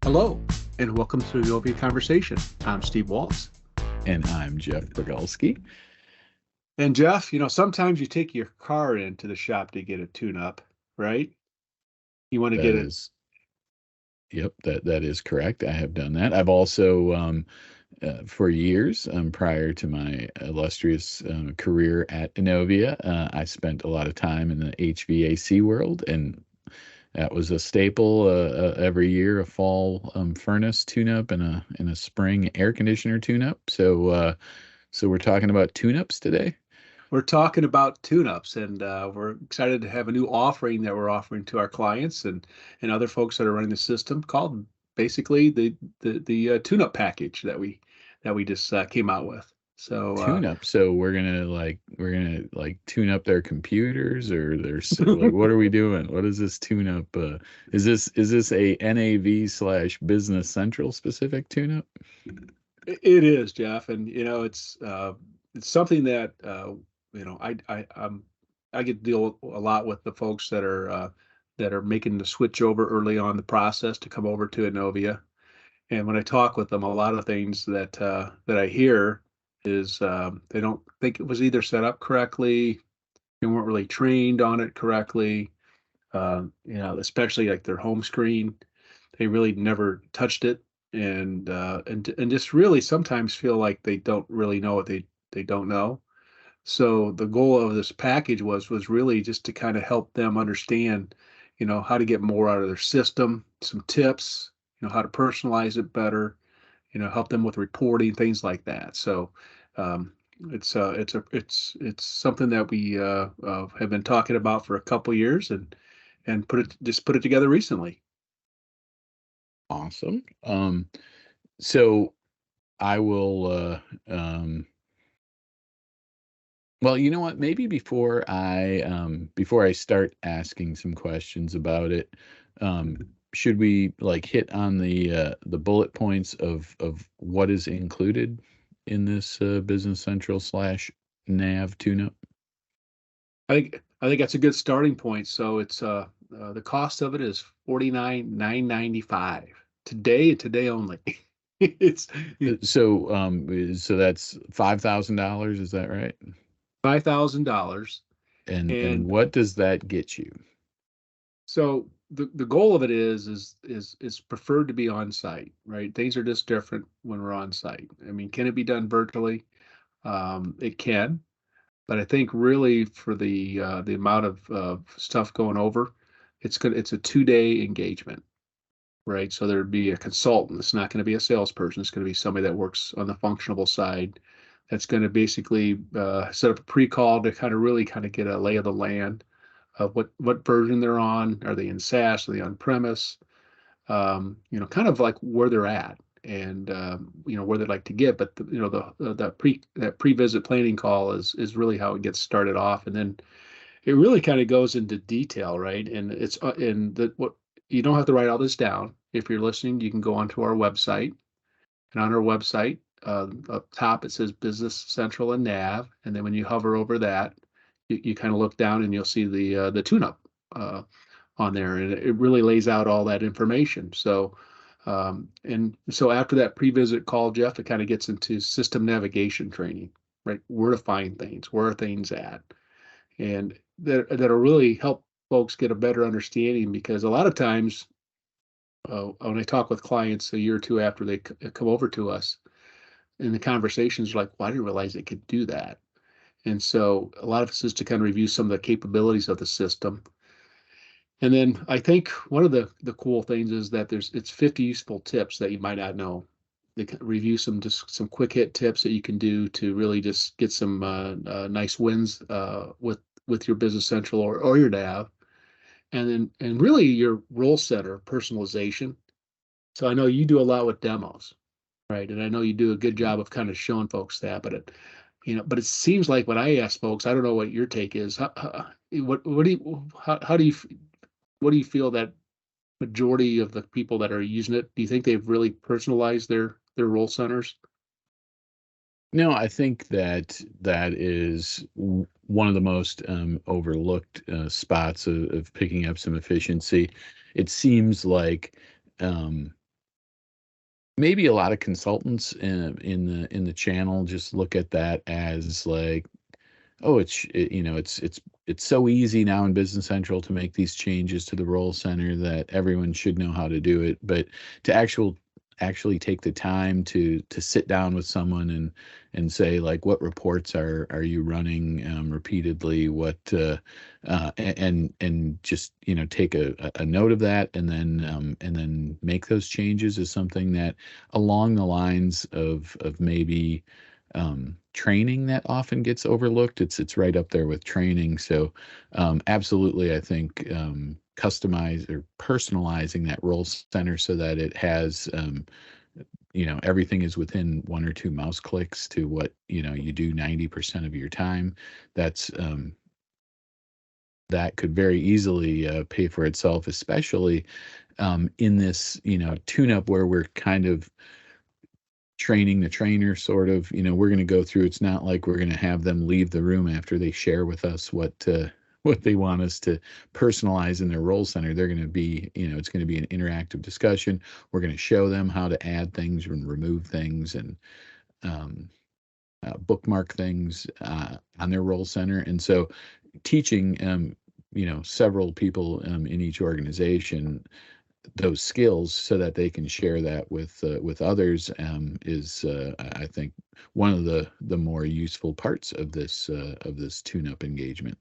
Hello, and welcome to the Innovia Conversation. I'm Steve Waltz. And I'm Jeff Bogalski. And Jeff, sometimes you take your car into the shop to get a tune-up, right? You want to That get it. is, yep, that is correct. I have done that. I've also, for years, prior to my illustrious career at Innovia, I spent a lot of time in the HVAC world, and that was a staple every year, a fall furnace tune-up and a spring air conditioner tune-up. So we're talking about tune-ups today. We're talking about tune-ups, and we're excited to have a new offering that we're offering to our clients and other folks that are running the system called basically the tune-up package that we just came out with. So Tune up. So we're gonna tune up their computers or like what are we doing? What is this tune up? Is this a NAV slash Business Central specific tune up? it is, Jeff, and it's something that I get to deal a lot with the folks that are making the switch over early on in the process to come over to Innovia. And when I talk with them, a lot of things that I hear is they don't think it was either set up correctly, they weren't really trained on it correctly. Especially like their home screen, they really never touched it, and just really sometimes feel like they don't really know what they don't know. So the goal of this package was really just to kind of help them understand, how to get more out of their system, some tips, how to personalize it better, help them with reporting, things like that. So um, it's something that we have been talking about for a couple years and put it together recently. Awesome. So I will well, you know what? Maybe before I start asking some questions about it, should we like hit on the bullet points of what is included in this Business Central slash NAV tune-up? I think that's a good starting point. So it's the cost of it is 49,995 today and today only. It's So that's $5,000, is that right? $5,000. And And what does that get you? so the goal of it is preferred to be on site, right? Things are just different when we're on site. I mean, can it be done virtually? It can, but I think really for the amount of stuff going over, it's a 2-day engagement, right? So there'd be a consultant. It's not going to be a salesperson. It's going to be somebody that works on the functional side. That's going to basically set up a pre-call to kind of get a lay of the land of what version they're on. Are they in SaaS? Are they on premise? Kind of like where they're at and where they'd like to get. But that pre-visit planning call is really how it gets started off, and then it really kind of goes into detail, right? And it's in the what you don't have to write all this down. If you're listening, you can go onto our website, and on our website, up top it says Business Central and NAV, and then when you hover over that, you kind of look down and you'll see the tune-up uh, on there, and it really lays out all that information. So after that pre-visit call, Jeff, it kind of gets into system navigation training, right? Where to find things, where are things at, and that'll really help folks get a better understanding because a lot of times when I talk with clients a year or two after they come over to us, and the conversations are like, well, I didn't realize they could do that. And so a lot of this is to kind of review some of the capabilities of the system. And then I think one of the cool things is that it's 50 useful tips that you might not know. They can review some quick hit tips that you can do to really just get some nice wins with your Business Central or your NAV, and really your role center personalization. So I know you do a lot with demos, right? And I know you do a good job of kind of showing folks that, but it seems like when I ask folks, I don't know what your take is. What do you how do you what do you feel that majority of the people that are using it, do you think they've really personalized their role centers? No, I think that is one of the most overlooked spots of picking up some efficiency. It seems like maybe a lot of consultants in the channel just look at that as like, oh, it's so easy now in Business Central to make these changes to the role center that everyone should know how to do it. But to actually take the time to sit down with someone and say, like, what reports are you running repeatedly, what and just take a note of that, and then make those changes, is something that, along the lines of maybe training, that often gets overlooked. It's right up there with training. So absolutely, I think customize or personalizing that role center so that it has everything is within one or two mouse clicks to what you do 90% of your time. That's that could very easily pay for itself, especially in this tune up where we're kind of training the trainer, sort of. We're going to go through, it's not like we're going to have them leave the room after they share with us what they want us to personalize in their role center. They're going to be, it's going to be an interactive discussion. We're going to show them how to add things and remove things, and um, bookmark things on their role center. And so teaching several people in each organization those skills so that they can share that with others is I think one of the more useful parts of this tune-up engagement.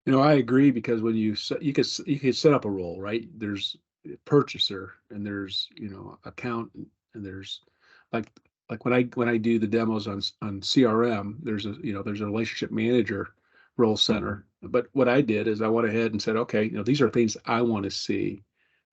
I agree, because when you could set up a role, right? There's purchaser, and there's accountant, and there's like when I do the demos on CRM, there's a relationship manager role center. But what I did is I went ahead and said, okay, these are things I want to see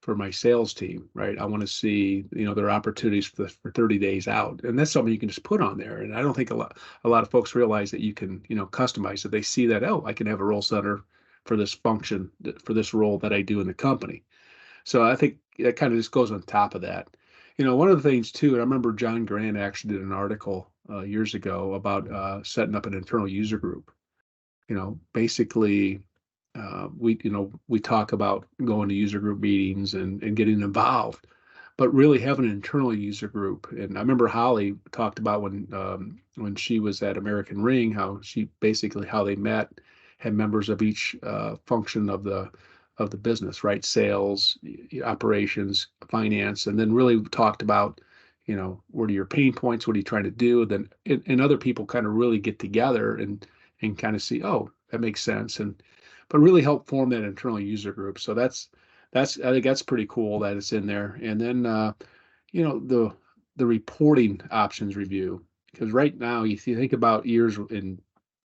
for my sales team, right? I want to see their opportunities for 30 days out, and that's something you can just put on there. And I don't think a lot of folks realize that you can customize it. They see that, oh, I can have a role center for this function, for this role that I do in the company. So I think that kind of just goes on top of that. One of the things too, and I remember John Grant actually did an article years ago about setting up an internal user group. Basically, we talk about going to user group meetings and getting involved, but really having an internal user group. And I remember Holly talked about when she was at American Ring, how they met, had members of each function of the business, right? Sales, operations, finance, and then really talked about, what are your pain points? What are you trying to do? Then and other people kind of really get together and kind of see, oh, that makes sense, but really help form that internal user group. So that's I think that's pretty cool that it's in there. And then the reporting options review, because right now, if you think about years in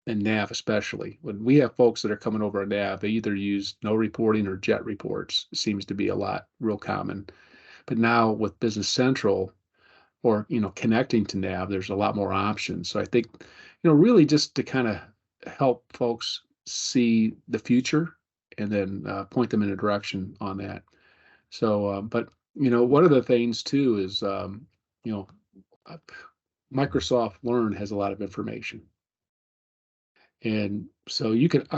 NAV, especially when we have folks that are coming over on NAV, they either use no reporting or jet reports. It seems to be a lot real common. But now with Business Central, or connecting to NAV, there's a lot more options. So I think really just to kind of help folks see the future, and then point them in a direction on that. So, but one of the things too is you know uh, Microsoft Learn has a lot of information, and so you could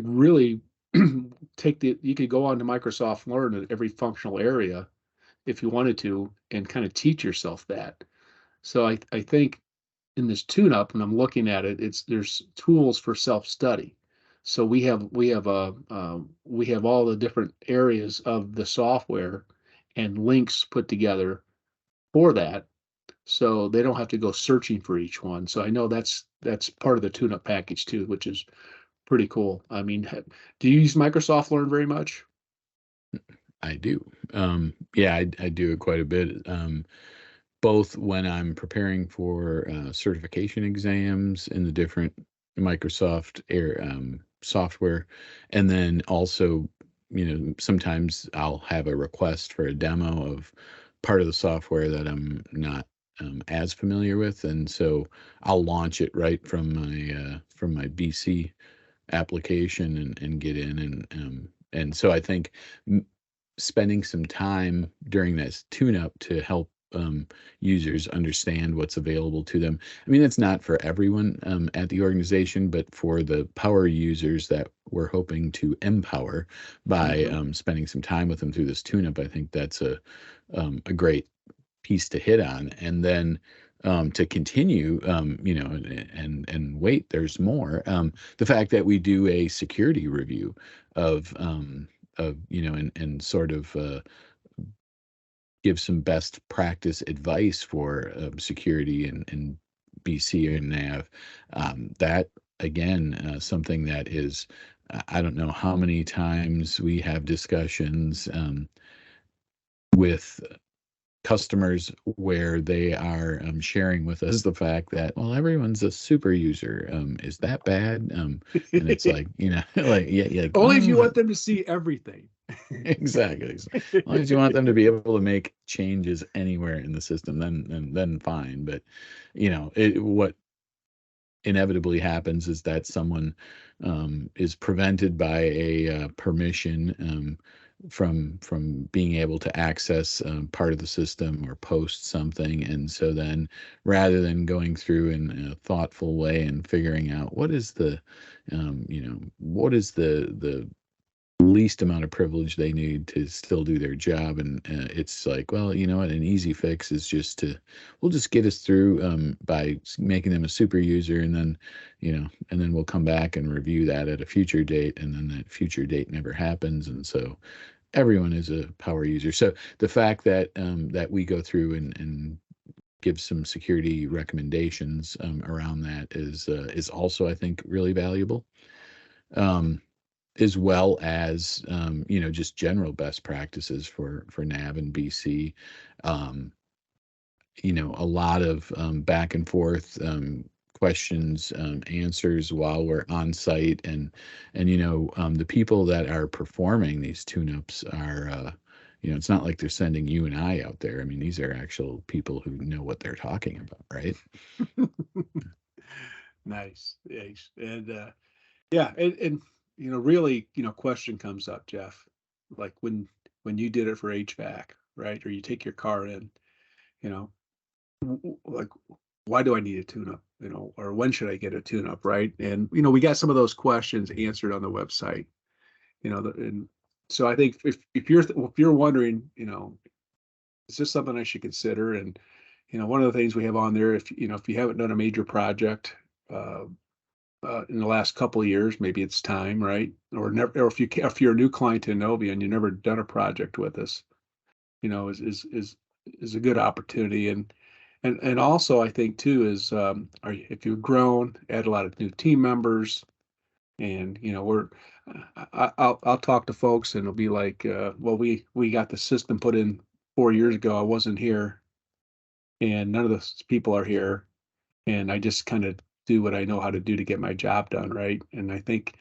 really you could go on to Microsoft Learn at every functional area if you wanted to, and kind of teach yourself that. So I think in this tune up, and I'm looking at it, there's tools for self study. So we have all the different areas of the software and links put together for that, so they don't have to go searching for each one. So I know that's part of the tune up package too, which is pretty cool. I mean, do you use Microsoft Learn very much? I do. Yeah, I do it quite a bit. Both when I'm preparing for certification exams in the different Microsoft software, and then also, sometimes I'll have a request for a demo of part of the software that I'm not as familiar with, and so I'll launch it right from my BC application and get in, and so I think spending some time during this tune up to help users understand what's available to them. I mean, it's not for everyone at the organization, but for the power users that we're hoping to empower by Mhm. spending some time with them through this tune up, I think that's a great piece to hit on. And then to continue, and wait, there's more. The fact that we do a security review of, and sort of give some best practice advice for security and BC and NAV. That again, something that is, I don't know how many times we have discussions with customers where they are sharing with us the fact that, well, everyone's a super user. Is that bad? And it's like, like, yeah, like, Only if you well, want them to see everything. exactly. As long as you want them to be able to make changes anywhere in the system, then fine. But what inevitably happens is that someone is prevented by a permission from being able to access part of the system or post something. And so then, rather than going through in a thoughtful way and figuring out what is the least amount of privilege they need to still do their job, and it's like, well, you know what, an easy fix is we'll just get us through by making them a super user, and then we'll come back and review that at a future date, and then that future date never happens, and so everyone is a power user. So the fact that we go through and give some security recommendations around that is also, I think, really valuable. As well as just general best practices for NAV and BC. A lot of back and forth questions, answers while we're on site, and the people that are performing these tune-ups are it's not like they're sending you and I out there. I mean, these are actual people who know what they're talking about, right? Nice. Yes. And yeah, and really, question comes up, Jeff, like when you did it for HVAC, right? Or you take your car in, you know, like, why do I need a tune-up? Or when should I get a tune-up, right? And we got some of those questions answered on the website. And so I think if you're wondering, is this something I should consider? And one of the things we have on there, if you haven't done a major project uh, in the last couple of years, maybe it's time, right? Or never, or if you're a new client to Innovia and you've never done a project with us, is a good opportunity. And also I think too is if you've grown, add a lot of new team members, and I'll talk to folks and it'll be like, well, we got the system put in 4 years ago. I wasn't here, and none of those people are here, and I just kind of do what I know how to do to get my job done, right? And I think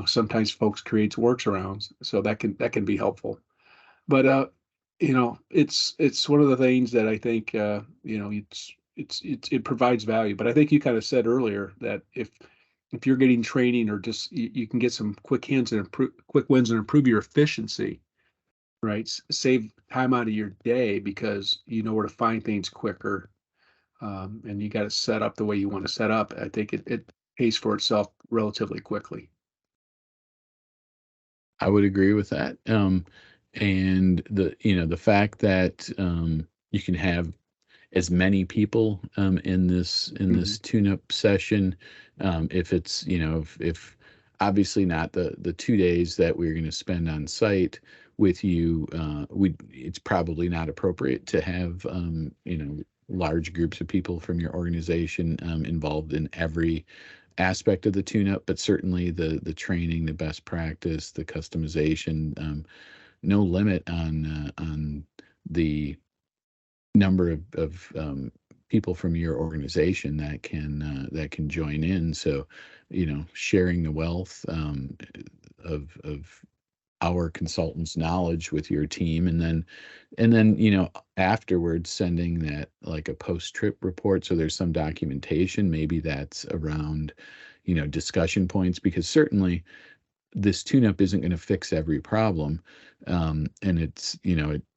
sometimes folks creates workarounds, so that can be helpful. But it's one of the things that I think it provides value. But I think you kind of said earlier that if you're getting training, or just you can get some quick wins and improve your efficiency, right? Save time out of your day because you know where to find things quicker, and you got it set up the way you want to set up. I think it pays for itself relatively quickly. I would agree with that. And the fact that you can have as many people in this Mhm. tune-up session, if it's if obviously not the 2 days that we're going to spend on site with you, it's probably not appropriate to have large groups of people from your organization involved in every aspect of the tune-up, but certainly the training, the best practice, the customization, no limit on the number of people from your organization that can join in. So, sharing the wealth of our consultants' knowledge with your team, and then afterwards sending that like a post-trip report. So there's some documentation. Maybe that's around discussion points, because certainly this tune-up isn't going to fix every problem. And it's,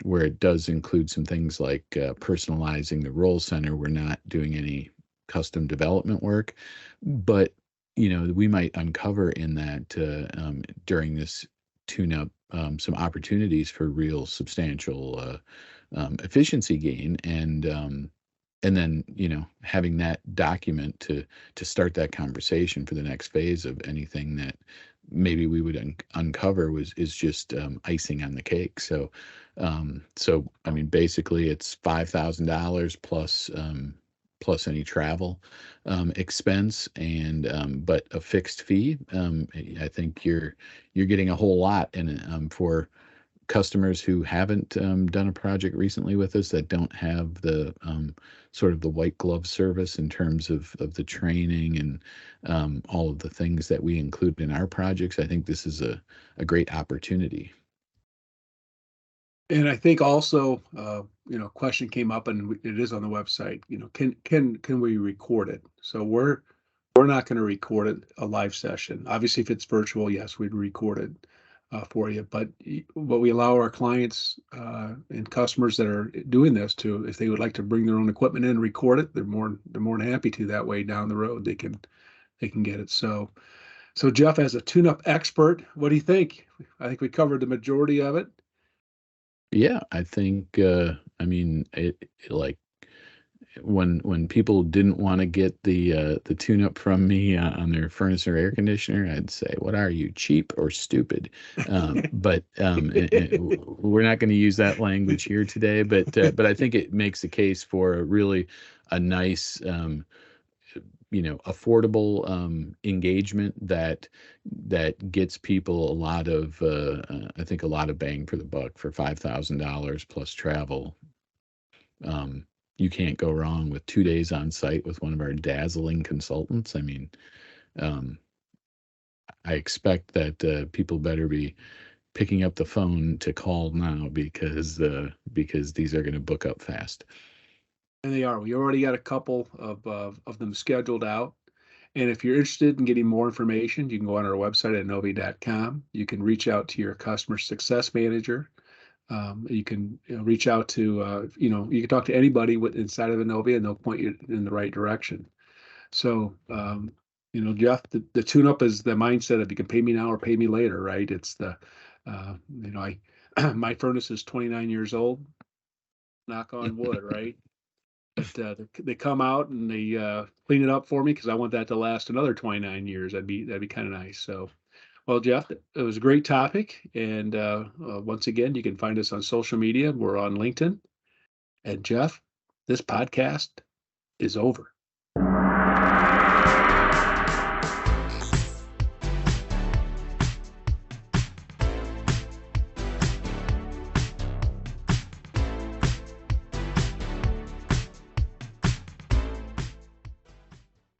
where it does include some things like personalizing the role center, we're not doing any custom development work. But, we might uncover in that during this tune-up some opportunities for real substantial efficiency gain, and then having that document to start that conversation for the next phase of anything that maybe we would uncover is just icing on the cake. So I mean, basically it's $5,000 plus any travel expense, and but a fixed fee. I think you're getting a whole lot, and for customers who haven't done a project recently with us, that don't have the sort of the white glove service in terms of the training and all of the things that we include in our projects, I think this is a great opportunity. And I think also, question came up, and it is on the website. Can we record it? So we're not going to record it a live session. Obviously, if it's virtual, yes, we'd record it for you. But we allow our clients and customers that are doing this to, if they would like to bring their own equipment in and record it, they're more than happy to. That way, down the road, they can get it. So Jeff, as a tune-up expert, what do you think? I think we covered the majority of it. Yeah, I think I mean like when people didn't want to get the tune up from me on their furnace or air conditioner, I'd say, "What are you, cheap or stupid?" But we're not going to use that language here today. But I think it makes the case for a nice affordable engagement that gets people a lot of I think a lot of bang for the buck for $5,000 plus travel. You can't go wrong with 2 days on site with one of our dazzling consultants. I mean, I expect that people better be picking up the phone to call now because these are going to book up fast. And they are. We already got a couple of them scheduled out. And if you're interested in getting more information, you can go on our website at innovia.com. You can reach out to your customer success manager. You can reach out to, you can talk to anybody inside of Innovia, and they'll point you in the right direction. So, Jeff, the tune-up is the mindset of you can pay me now or pay me later, right? It's my furnace is 29 years old, knock on wood, right? But they come out and they clean it up for me because I want that to last another 29 years. That'd be kind of nice. So, well, Jeff, it was a great topic. And once again, you can find us on social media. We're on LinkedIn. And Jeff, this podcast is over.